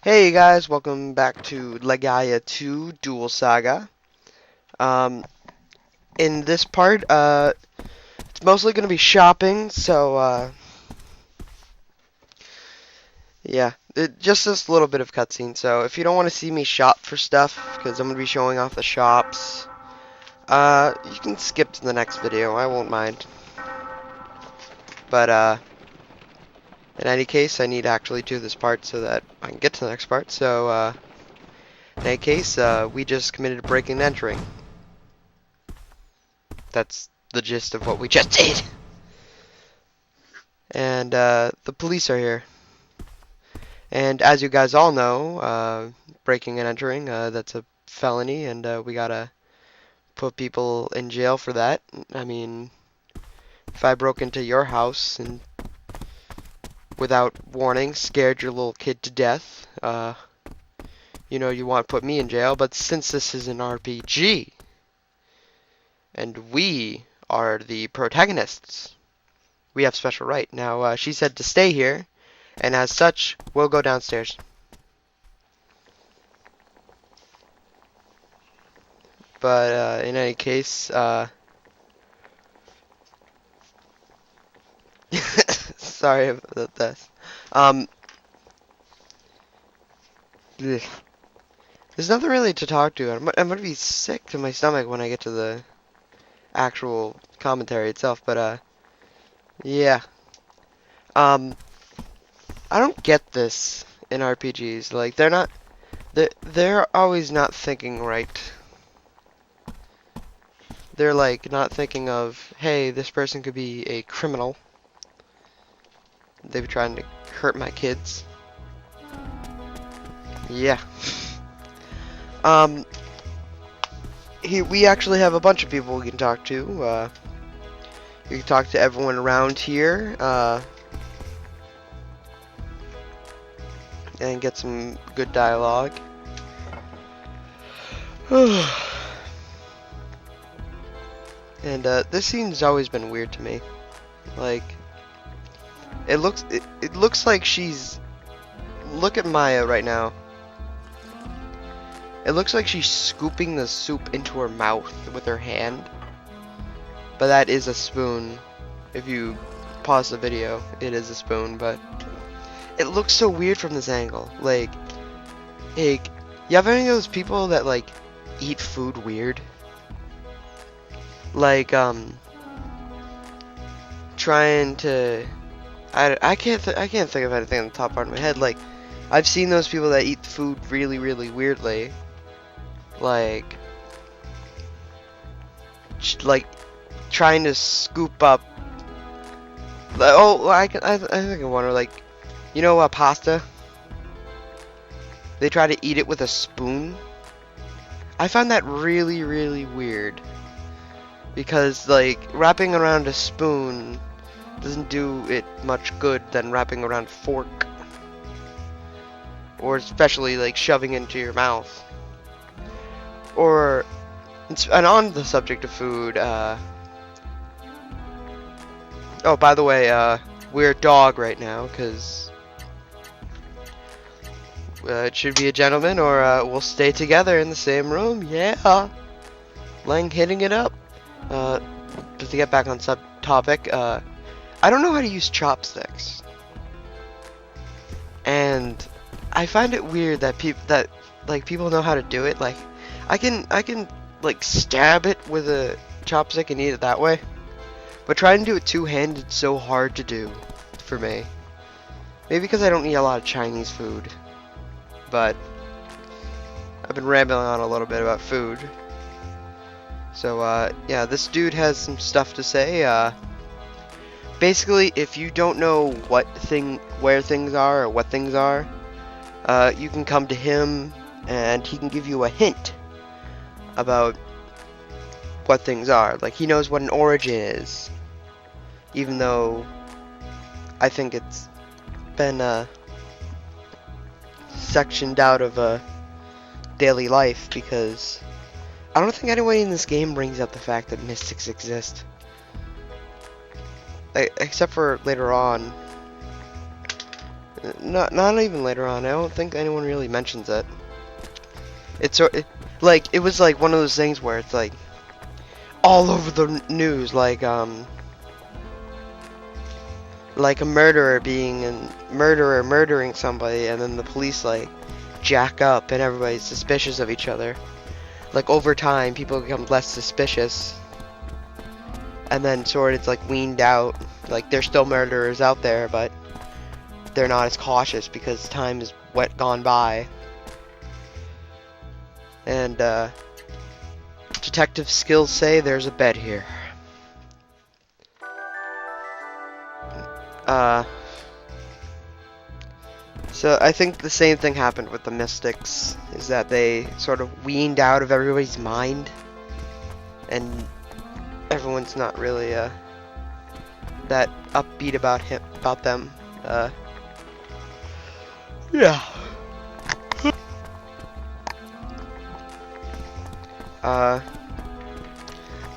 Hey guys, welcome back to Legaia 2 Duel Saga. Um, in this part, it's mostly going to be shopping, so, yeah, just this little bit of cutscene. So if you don't want to see me shop for stuff, because I'm going to be showing off the shops, you can skip to the next video, I won't mind. But, in any case, I need to actually do this part so that I can get to the next part, so, in any case, we just committed a breaking and entering. That's the gist of what we just did. And the police are here. And as you guys all know, breaking and entering, that's a felony, and we gotta put people in jail for that. I mean, if I broke into your house and without warning scared your little kid to death, you know you want to put me in jail, but since this is an RPG, and we are the protagonists, we have special right. Now, she said to stay here, and as such, we'll go downstairs. But, in any case, sorry about this. There's nothing really to talk to. I'm gonna be sick to my stomach when I get to the actual commentary itself, but, yeah. I don't get this in RPGs. Like, they're always not thinking right. They're, like, not thinking of, hey, this person could be a criminal. They've been trying to hurt my kids. Yeah. We actually have a bunch of people we can talk to. You can talk to everyone around here, and get some good dialogue. And this scene's always been weird to me. Like, it looks like she's. Look at Maya right now. It looks like she's scooping the soup into her mouth with her hand. But that is a spoon. If you pause the video, it is a spoon, but it looks so weird from this angle. Like, you have any of those people that, like, eat food weird? Like, trying to, I can't think of anything on the top part of my head. Like, I've seen those people that eat food really, really weirdly. Like trying to scoop up. Oh, I think I wonder, like, you know, pasta. They try to eat it with a spoon. I found that really, really weird. Because, like, wrapping around a spoon doesn't do it much good than wrapping around a fork. Or especially, like, shoving into your mouth. Or, and on the subject of food, oh, by the way, we're a dog right now, because it should be a gentleman, or we'll stay together in the same room, yeah. Lang hitting it up. Just to get back on subtopic, I don't know how to use chopsticks, and I find it weird that people know how to do it. Like, I can like stab it with a chopstick and eat it that way, but trying to do it two-handed is so hard to do for me. Maybe because I don't eat a lot of Chinese food, but I've been rambling on a little bit about food. So, yeah, this dude has some stuff to say. Basically, if you don't know where things are or what things are, you can come to him and he can give you a hint about what things are. Like, he knows what an origin is, even though I think it's been sectioned out of daily life, because I don't think anyone in this game brings up the fact that mystics exist. Except for later on. Not even later on. I don't think anyone really mentions it. It's like it was like one of those things where it's like all over the news, like a murderer murdering somebody, and then the police like jack up, and everybody's suspicious of each other. Like over time, people become less suspicious, and then sort of it's like weaned out. Like there's still murderers out there, but they're not as cautious because time is gone by. And detective skills say there's a bed here. So I think the same thing happened with the Mystics, is that they sort of weaned out of everybody's mind, and everyone's not really that upbeat about them. Yeah.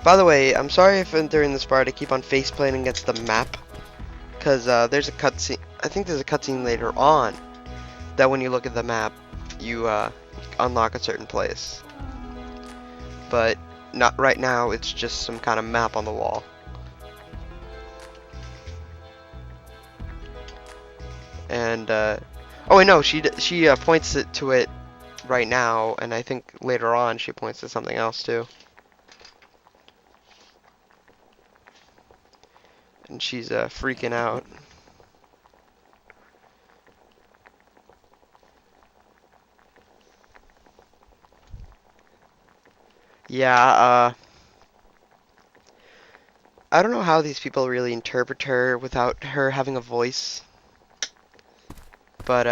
By the way, I'm sorry if during this part I keep on faceplaning against the map, because there's a cutscene. I think there's a cutscene later on that when you look at the map, you unlock a certain place. But not right now. It's just some kind of map on the wall. And oh wait, no, she points to it right now, and I think later on she points to something else too. And she's freaking out. Yeah, I don't know how these people really interpret her without her having a voice. But,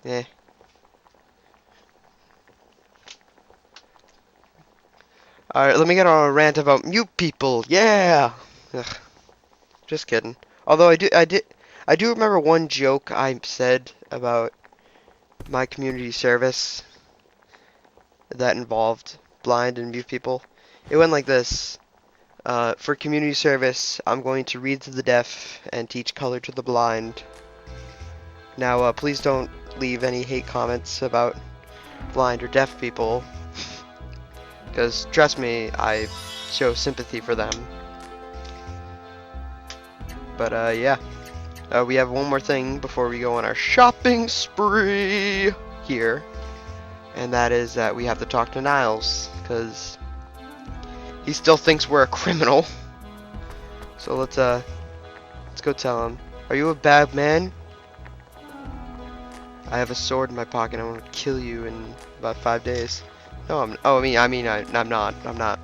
eh. Alright, let me get on a rant about mute people. Yeah! Ugh. Just kidding. Although I do remember one joke I said about my community service that involved blind and mute people. It went like this. For community service, I'm going to read to the deaf and teach color to the blind. Now, please don't leave any hate comments about blind or deaf people, because trust me, I show sympathy for them. But yeah, we have one more thing before we go on our shopping spree here, and that is that we have to talk to Niles, because he still thinks we're a criminal. So let's go tell him. Are you a bad man? I have a sword in my pocket. I want to kill you in about 5 days. No, I'm not. I'm not.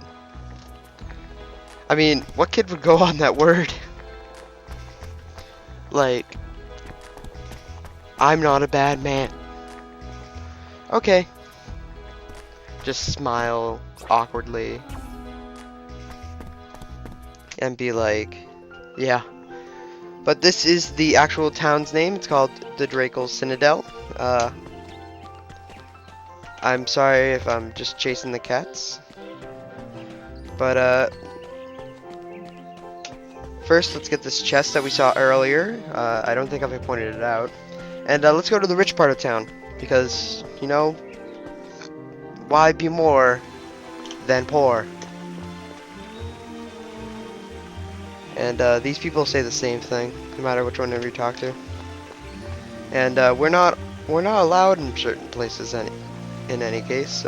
I mean, what kid would go on that word? Like, I'm not a bad man. Okay. Just smile awkwardly and be like, yeah. But this is the actual town's name. It's called the Drakel Citadel. I'm sorry if I'm just chasing the cats. But, first, let's get this chest that we saw earlier. I don't think I've pointed it out. And, let's go to the rich part of town. Because, you know, why be more than poor? And, these people say the same thing, no matter which one of you talk to. And, we're not allowed in certain places in any case.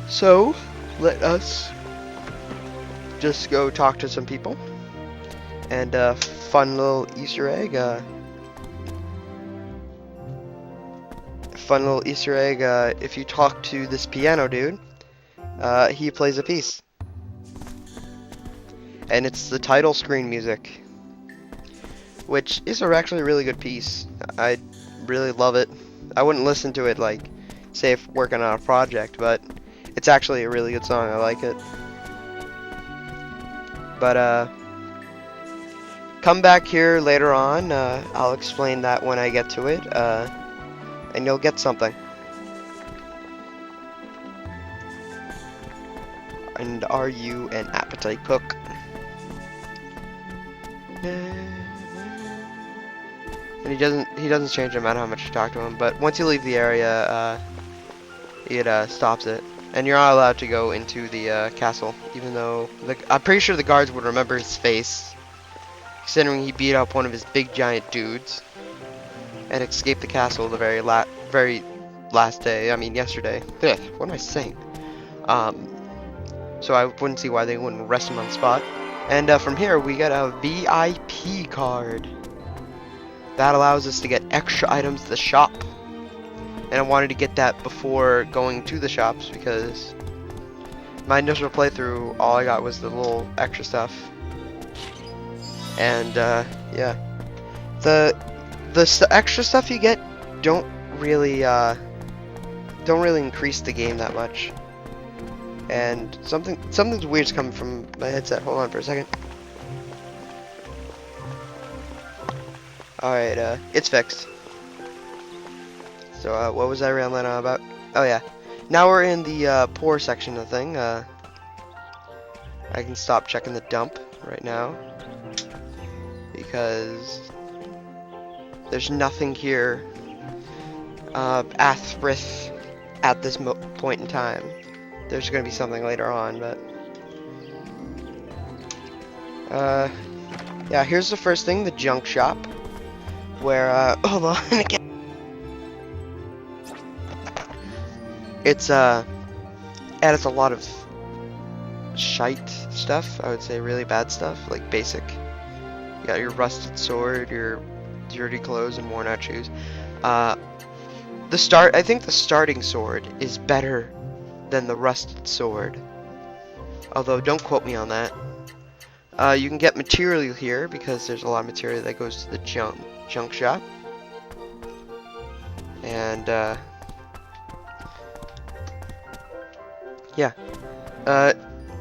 So, let us just go talk to some people. And fun little Easter egg. If you talk to this piano dude, he plays a piece. And it's the title screen music, which is actually a really good piece. I really love it. I wouldn't listen to it like, say, if working on a project, but it's actually a really good song. I like it. But come back here later on. I'll explain that when I get to it, and you'll get something. And are you an appetite cook? And he doesn't change the amount of how much you talk to him, but once you leave the area, it stops it. And you're not allowed to go into the castle, even though I'm pretty sure the guards would remember his face, considering he beat up one of his big giant dudes and escaped the castle the very last day. I mean, yesterday. Ugh, what am I saying? So I wouldn't see why they wouldn't arrest him on the spot. And from here, we get a VIP card. That allows us to get extra items to the shop. And I wanted to get that before going to the shops, because my initial playthrough, all I got was the little extra stuff. And, yeah. The extra stuff you get don't really increase the game that much. And something's weird's coming from my headset. Hold on for a second. Alright, it's fixed. So, what was I rambling on about? Oh yeah. Now we're in the poor section of the thing. I can stop checking the dump right now, because there's nothing here at this point in time. There's going to be something later on, but yeah, here's the first thing, the junk shop, where hold on again. It's adds a lot of shite stuff, I would say, really bad stuff, like basic. You got your rusted sword, your dirty clothes, and worn out shoes. I think the starting sword is better than the rusted sword, although don't quote me on that. You can get material here, because there's a lot of material that goes to the junk shop. And yeah,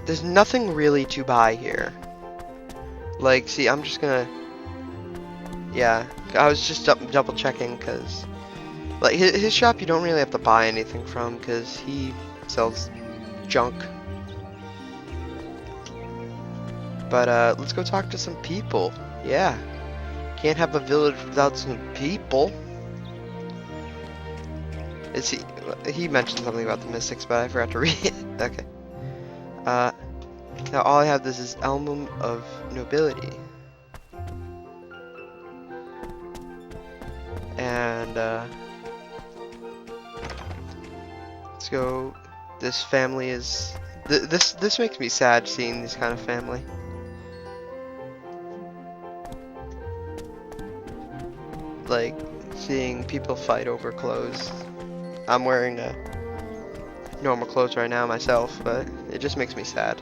there's nothing really to buy here. Like, see, I'm just gonna, yeah, I was just double checking, because like his shop you don't really have to buy anything from, because he sells junk. But let's go talk to some people. Yeah, can't have a village without some people. Is he mentioned something about the mystics, but I forgot to read it. Okay. Now all I have, this is Emblem of Nobility. And let's go. This family is this makes me sad, seeing this kind of family. Like seeing people fight over clothes. I'm wearing normal clothes right now myself, but it just makes me sad.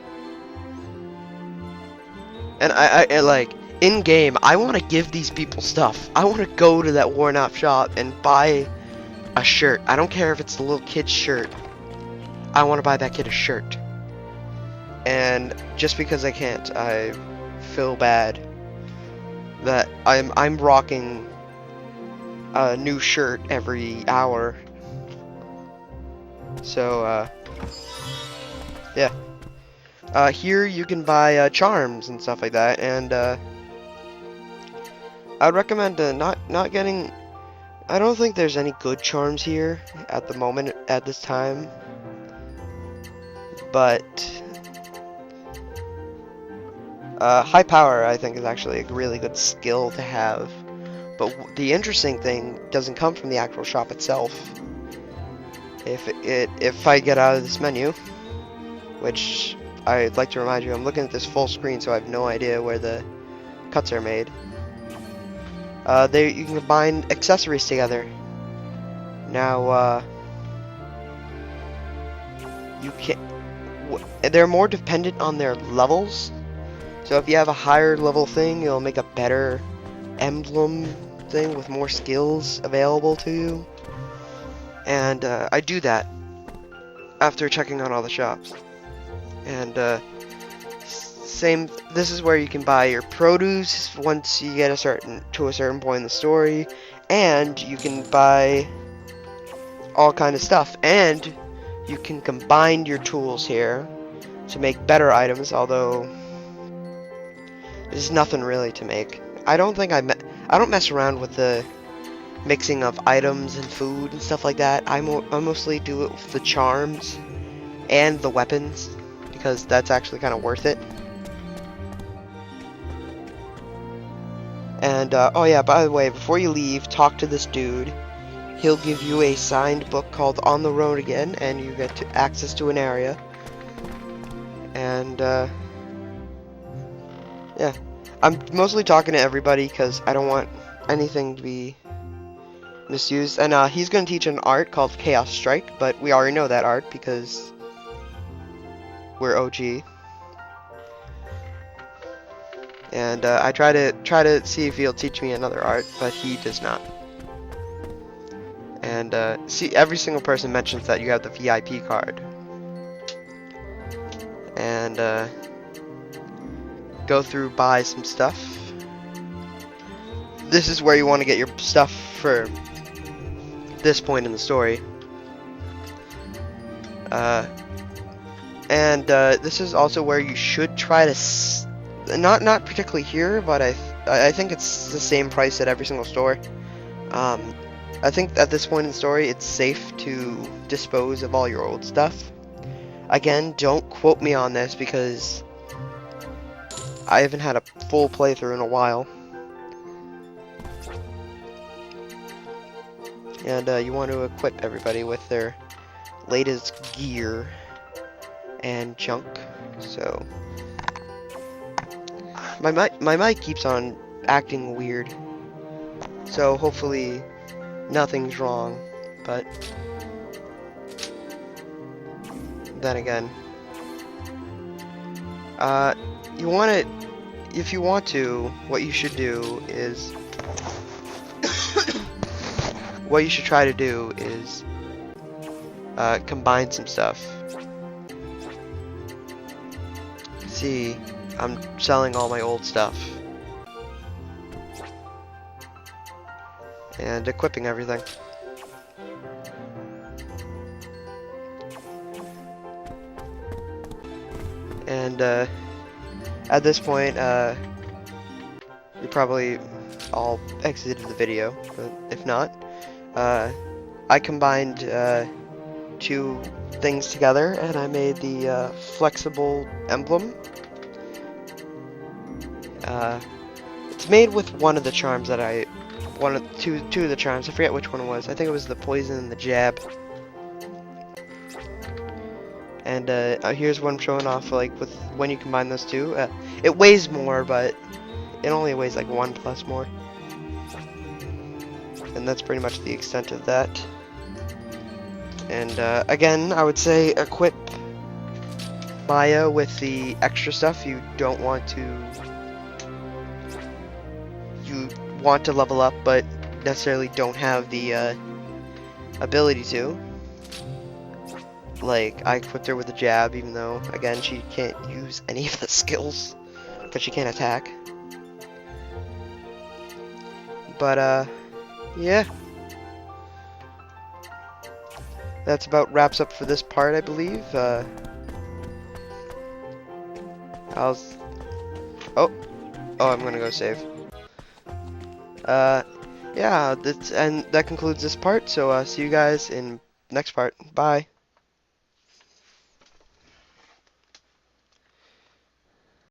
And I like, in game, I want to give these people stuff. I want to go to that worn out shop and buy a shirt. I don't care if it's the little kid's shirt. I want to buy that kid a shirt. And just because I can't, I feel bad that I'm rocking a new shirt every hour. So yeah. Here you can buy charms and stuff like that, and I'd recommend not getting. I don't think there's any good charms here at the moment, at this time. But high power, I think, is actually a really good skill to have. But the interesting thing doesn't come from the actual shop itself. If I get out of this menu, which I'd like to remind you, I'm looking at this full screen, so I have no idea where the cuts are made. You can combine accessories together. Now, you can. They're more dependent on their levels. So if you have a higher level thing, it'll make a better emblem thing with more skills available to you. And I do that after checking on all the shops. And same. This is where you can buy your produce once you get to a certain point in the story, and you can buy all kind of stuff. And you can combine your tools here to make better items. Although there's nothing really to make. I don't think I don't mess around with the mixing of items and food and stuff like that. I mostly do it with the charms and the weapons, because that's actually kind of worth it. And, oh yeah, by the way, before you leave, talk to this dude. He'll give you a signed book called On the Road Again, and you get access to an area. And, yeah. I'm mostly talking to everybody, because I don't want anything to be misused. And, he's going to teach an art called Chaos Strike, but we already know that art, because we're OG. And I try to see if he'll teach me another art, but he does not. And see, every single person mentions that you have the VIP card. And go through, buy some stuff. This is where you want to get your stuff for this point in the story. And this is also where you should try to not particularly here, but I think it's the same price at every single store. I think at this point in the story, it's safe to dispose of all your old stuff. Again, don't quote me on this, because I haven't had a full playthrough in a while. And you want to equip everybody with their latest gear and junk. So my mic keeps on acting weird, so hopefully nothing's wrong, but then again, you want to, if you want to, what you should do is what you should try to do is combine some stuff. See, I'm selling all my old stuff and equipping everything. And at this point, you probably all exited the video, but if not, I combined two things together, and I made the flexible emblem. It's made with one of the charms that two of the charms. I forget which one it was. I think it was the poison and the jab. And here's what I'm showing off, like with when you combine those two. It weighs more, but it only weighs like 1+ more. And that's pretty much the extent of that. And again, I would say equip Maya with the extra stuff you don't want to. You want to level up, but necessarily don't have the ability to. Like, I equipped her with a jab, even though, again, she can't use any of the skills, because she can't attack. But, yeah. That's about wraps up for this part, I believe. Oh, I'm gonna go save. Yeah, and that concludes this part, so see you guys in next part. Bye.